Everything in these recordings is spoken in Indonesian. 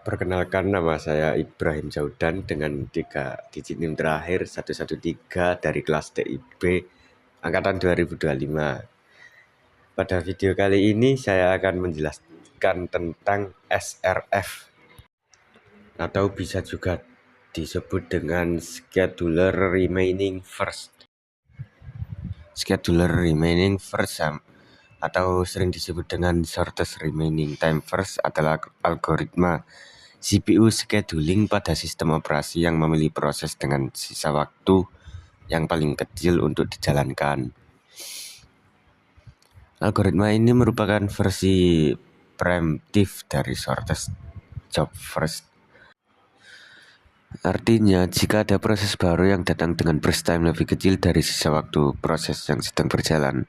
Perkenalkan, nama saya Ibrahim Jaudan dengan 3 digit NIM terakhir 113 dari kelas TIB angkatan 2025. Pada video kali ini saya akan menjelaskan tentang SRF atau bisa juga disebut dengan Scheduler Remaining First. Scheduler Remaining First atau sering disebut dengan Shortest Remaining Time First adalah algoritma CPU scheduling pada sistem operasi yang memilih proses dengan sisa waktu yang paling kecil untuk dijalankan. Algoritma ini merupakan versi preemptif dari shortest job first. Artinya, jika ada proses baru yang datang dengan burst time lebih kecil dari sisa waktu proses yang sedang berjalan,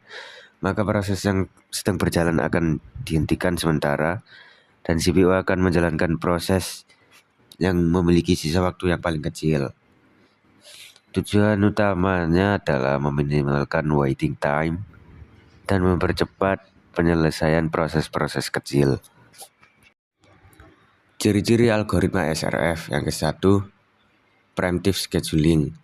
maka proses yang sedang berjalan akan dihentikan sementara dan CPU akan menjalankan proses yang memiliki sisa waktu yang paling kecil. Tujuan utamanya adalah meminimalkan waiting time dan mempercepat penyelesaian proses-proses kecil. Ciri-ciri algoritma SRF yang ke-1, preemptive scheduling,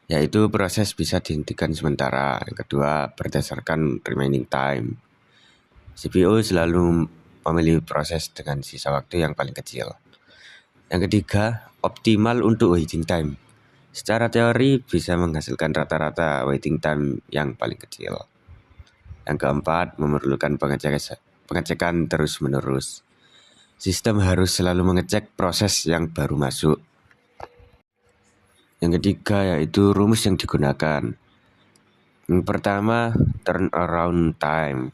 yaitu proses bisa dihentikan sementara. Yang kedua, berdasarkan remaining time. CPU selalu memilih proses dengan sisa waktu yang paling kecil. Yang ketiga, optimal untuk waiting time. Secara teori bisa menghasilkan rata-rata waiting time yang paling kecil. Yang keempat, memerlukan pengecekan terus-menerus. Sistem harus selalu mengecek proses yang baru masuk. Yang ketiga yaitu rumus yang digunakan. Yang pertama, turnaround time.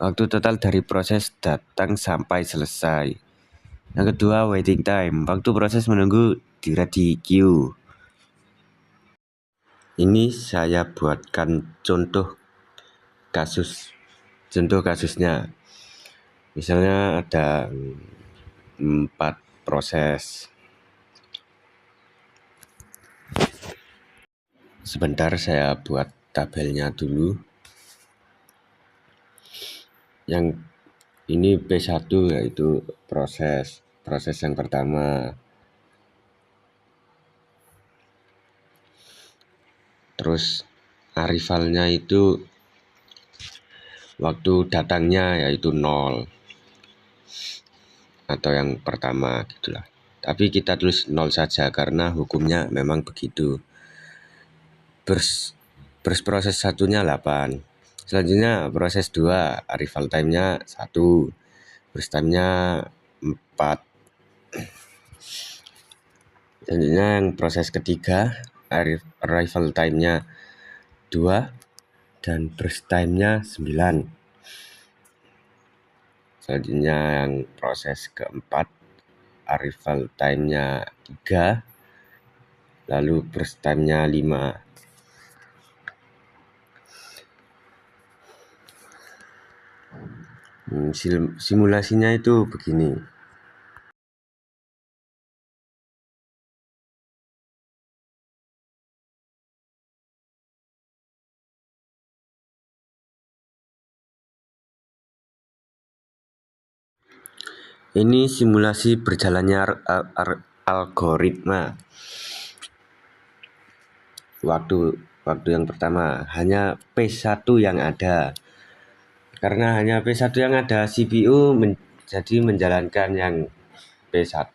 Waktu total dari proses datang sampai selesai. Yang kedua, waiting time. Waktu proses menunggu di ready queue. Ini saya buatkan contoh kasusnya. Misalnya ada 4 proses. Sebentar, saya buat tabelnya dulu. Yang ini P1 yaitu proses yang pertama. Terus arrivalnya itu waktu datangnya yaitu 0 atau yang pertama gitulah. Tapi kita tulis 0 saja karena hukumnya memang begitu. Proses satunya 8. Selanjutnya proses 2, arrival time-nya 1, burst time-nya 4. Selanjutnya yang proses ketiga, arrival time-nya 2 dan burst time-nya 9. Selanjutnya yang proses keempat, arrival time-nya 3, lalu burst time-nya 5. Simulasinya itu begini. Ini simulasi berjalannya algoritma. Waktu yang pertama hanya P1 yang ada. Karena hanya P1 yang ada, CPU jadi menjalankan yang P1.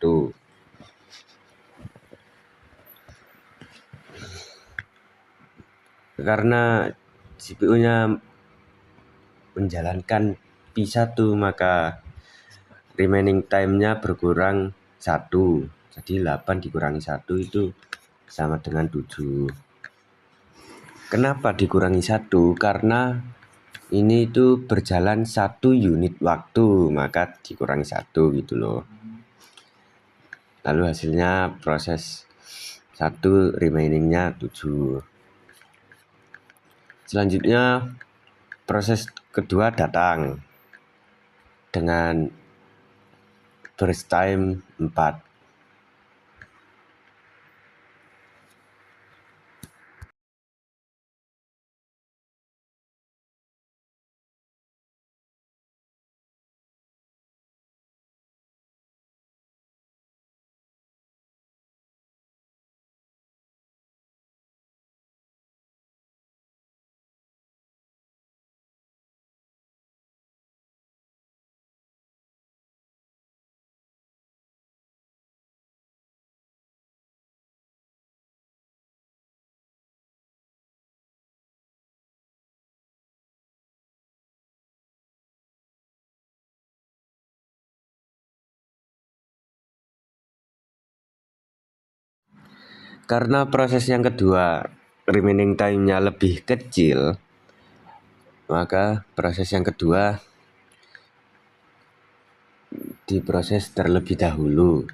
Karena CPU-nya menjalankan P1, maka remaining time-nya berkurang 1. Jadi 8 dikurangi 1 itu sama dengan 7. Kenapa dikurangi 1? Karena ini itu berjalan 1 unit waktu, maka dikurangi 1 gitu loh. Lalu hasilnya proses 1 remainingnya 7. Selanjutnya proses kedua datang dengan burst time 4. Karena proses yang kedua remaining time-nya lebih kecil, maka proses yang kedua diproses terlebih dahulu.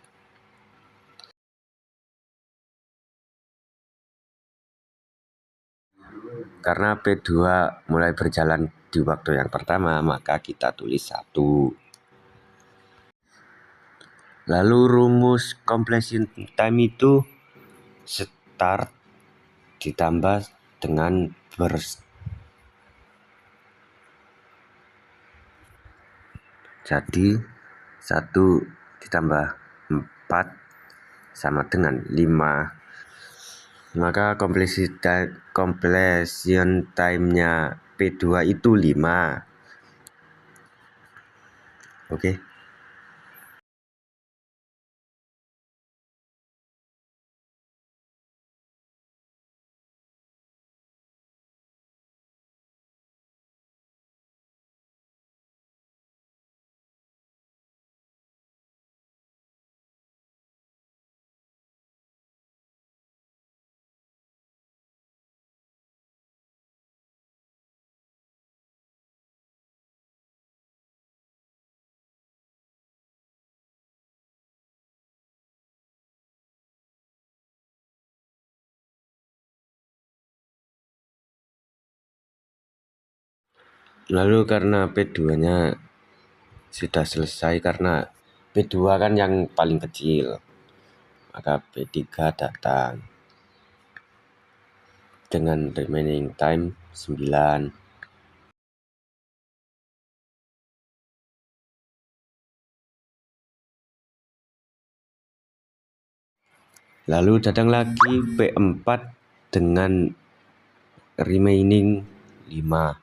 Karena P2 mulai berjalan di waktu yang pertama, maka kita tulis 1. Lalu rumus completion time itu start ditambah dengan burst. Jadi 1 ditambah 4 sama dengan 5. Maka completion time-nya P2 itu 5. Oke. Lalu karena P2-nya sudah selesai, karena P2 kan yang paling kecil, maka P3 datang dengan remaining time 9. Lalu datang lagi P4 dengan remaining 5.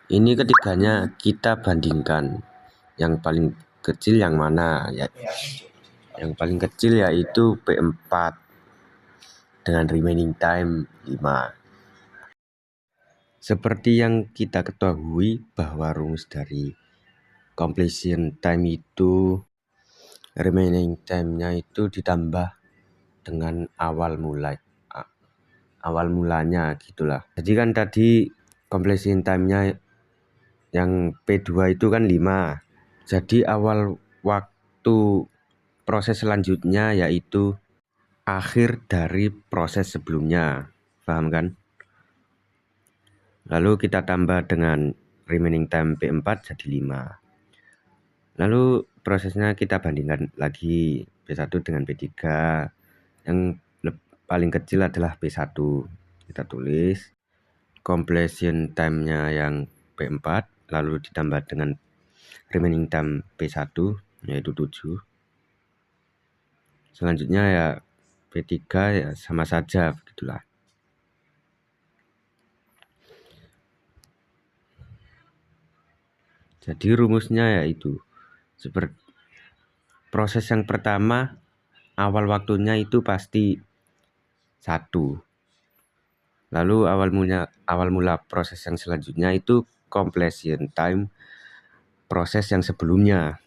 Ini ketiganya kita bandingkan. Yang paling kecil yang mana? Ya, yang paling kecil yaitu P4 dengan remaining time 5. Seperti yang kita ketahui bahwa rumus dari completion time itu remaining time-nya itu ditambah dengan awal mulanya gitulah. Jadi kan tadi completion time-nya yang P2 itu kan 5. Jadi awal waktu proses selanjutnya yaitu akhir dari proses sebelumnya. Paham kan? Lalu kita tambah dengan remaining time P4 jadi 5. Lalu prosesnya kita bandingkan lagi P1 dengan P3. Yang paling kecil adalah P1. Kita tulis completion time-nya yang P4 lalu ditambah dengan remaining time P1 yaitu 7. Selanjutnya ya P3 ya sama saja begitulah. Jadi rumusnya yaitu seperti proses yang pertama awal waktunya itu pasti 1. Lalu awal mula proses yang selanjutnya itu completion time proses yang sebelumnya.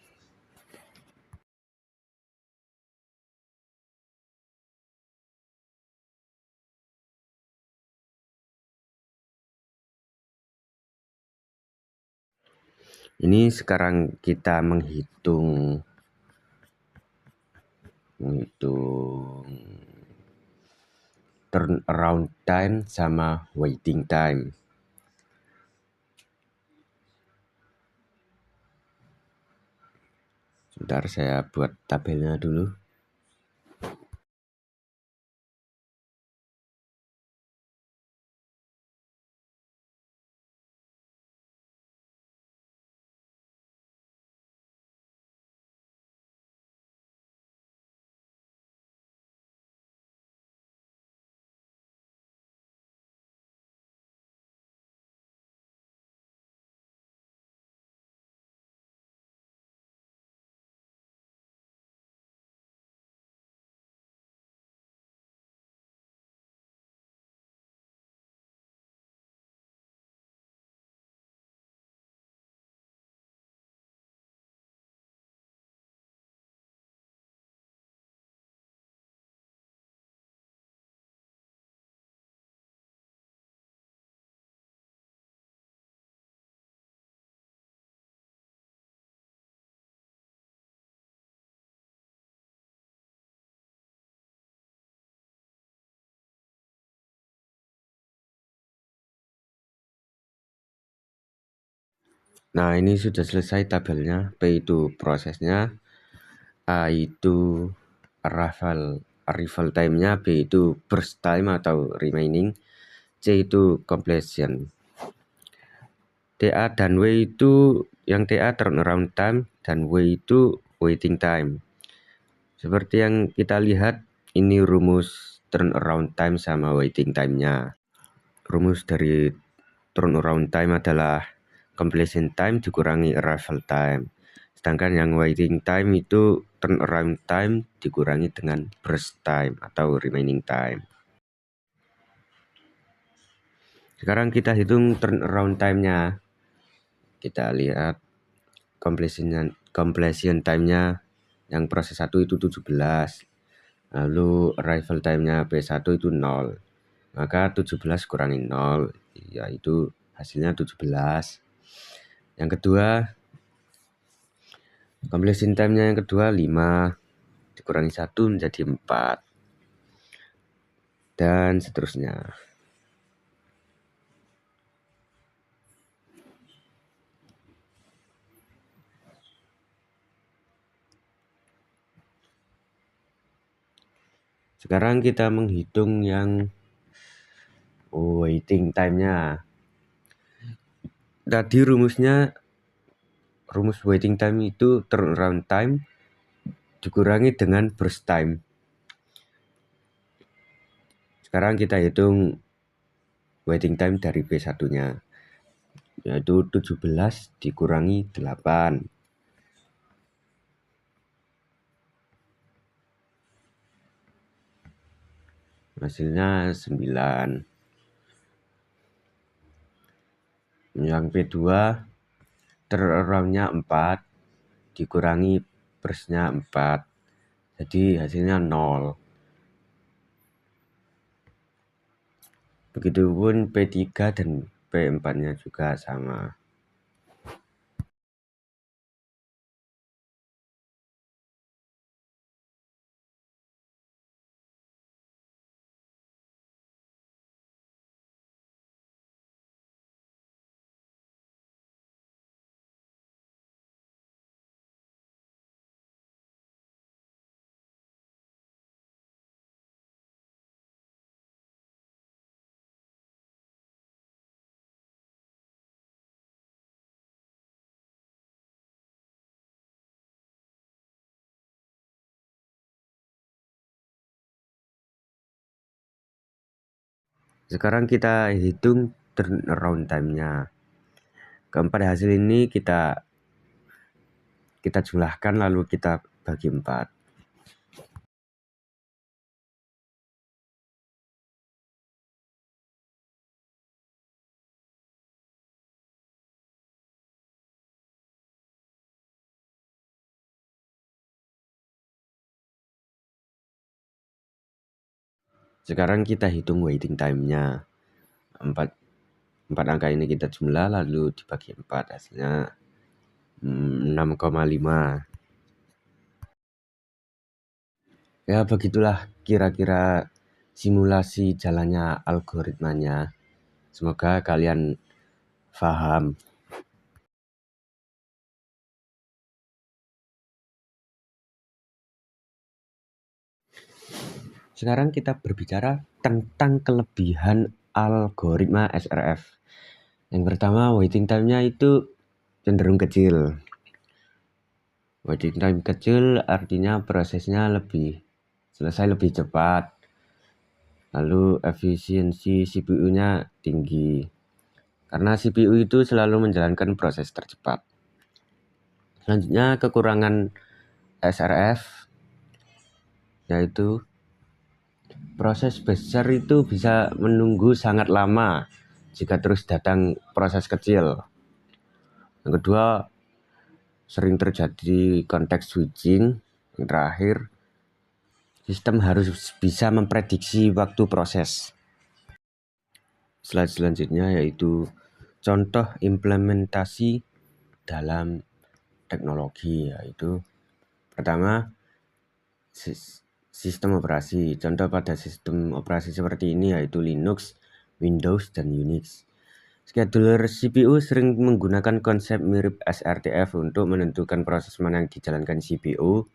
Ini sekarang kita menghitung turnaround time sama waiting time. Sebentar saya buat tabelnya dulu. Nah, ini sudah selesai tabelnya. P itu prosesnya, A itu arrival time-nya, B itu burst time atau remaining, C itu completion. TA dan W itu, yang TA turnaround time dan W itu waiting time. Seperti yang kita lihat, ini rumus turnaround time sama waiting time-nya. Rumus dari turnaround time adalah completion time dikurangi arrival time. Sedangkan yang waiting time itu turnaround time dikurangi dengan burst time atau remaining time. Sekarang kita hitung turnaround time-nya. Kita lihat completion time-nya yang proses 1 itu 17. Lalu arrival time-nya P1 itu 0. Maka 17 kurangi 0, yaitu hasilnya 17. Yang kedua, completion time-nya yang kedua 5. Dikurangi 1 menjadi 4. Dan seterusnya. Sekarang kita menghitung yang waiting time-nya. Tadi rumus waiting time itu turnaround time dikurangi dengan burst time. Sekarang kita hitung waiting time dari B1-nya, yaitu 17 dikurangi 8. Hasilnya 9. Yang P2 turnaround-nya 4 dikurangi burst-nya 4. Jadi hasilnya 0. Begitupun P3 dan P4-nya juga sama. Sekarang kita hitung turnaround time-nya. Keempat hasil ini kita jumlahkan lalu kita bagi 4. Sekarang kita hitung waiting time-nya. 4 angka ini kita jumlah lalu dibagi 4, hasilnya 6,5. Ya, begitulah kira-kira simulasi jalannya algoritmanya. Semoga kalian paham. Sekarang kita berbicara tentang kelebihan algoritma SRF. Yang pertama, waiting time-nya itu cenderung kecil. Waiting time kecil artinya prosesnya selesai lebih cepat. Lalu efisiensi CPU-nya tinggi. Karena CPU itu selalu menjalankan proses tercepat. Selanjutnya kekurangan SRF, yaitu proses besar itu bisa menunggu sangat lama jika terus datang proses kecil. Yang kedua, sering terjadi context switching. Yang terakhir, sistem harus bisa memprediksi waktu proses. Slide selanjutnya yaitu contoh implementasi dalam teknologi, yaitu pertama, sistem operasi. Contoh pada sistem operasi seperti ini yaitu Linux, Windows, dan Unix. Scheduler CPU sering menggunakan konsep mirip SRTF untuk menentukan proses mana yang dijalankan CPU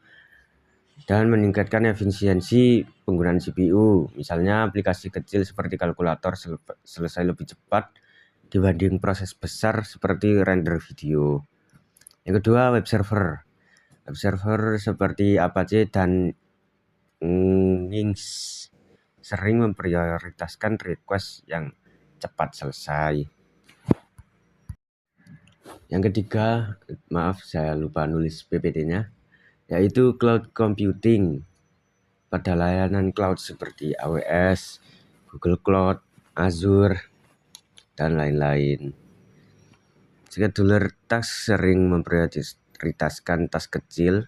dan meningkatkan efisiensi penggunaan CPU. Misalnya aplikasi kecil seperti kalkulator selesai lebih cepat dibanding proses besar seperti render video. Yang kedua, web server. Web server seperti Apache dan Nginx sering memprioritaskan request yang cepat selesai. Yang ketiga, maaf saya lupa nulis PPT-nya, yaitu cloud computing. Pada layanan cloud seperti AWS, Google Cloud, Azure, dan lain-lain. Scheduler task sering memprioritaskan task kecil,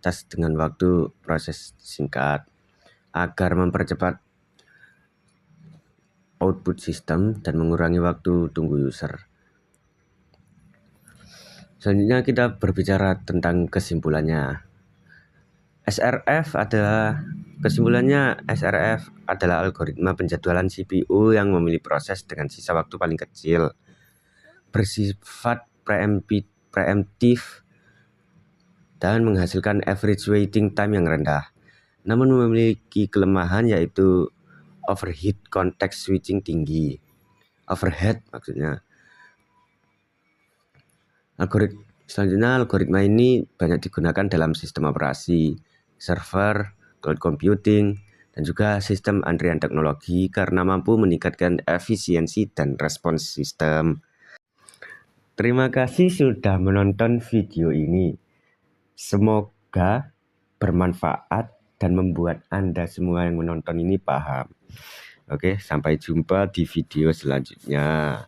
task dengan waktu proses singkat, agar mempercepat output sistem dan mengurangi waktu tunggu user. Selanjutnya kita berbicara tentang kesimpulannya. Kesimpulannya SRF adalah algoritma penjadwalan CPU yang memilih proses dengan sisa waktu paling kecil, bersifat preemptif dan menghasilkan average waiting time yang rendah, namun memiliki kelemahan yaitu overhead context switching tinggi. Overhead maksudnya. Selanjutnya, algoritma ini banyak digunakan dalam sistem operasi, server, cloud computing, dan juga sistem antrian teknologi karena mampu meningkatkan efisiensi dan respons sistem. Terima kasih sudah menonton video ini. Semoga bermanfaat dan membuat Anda semua yang menonton ini paham. Oke, sampai jumpa di video selanjutnya.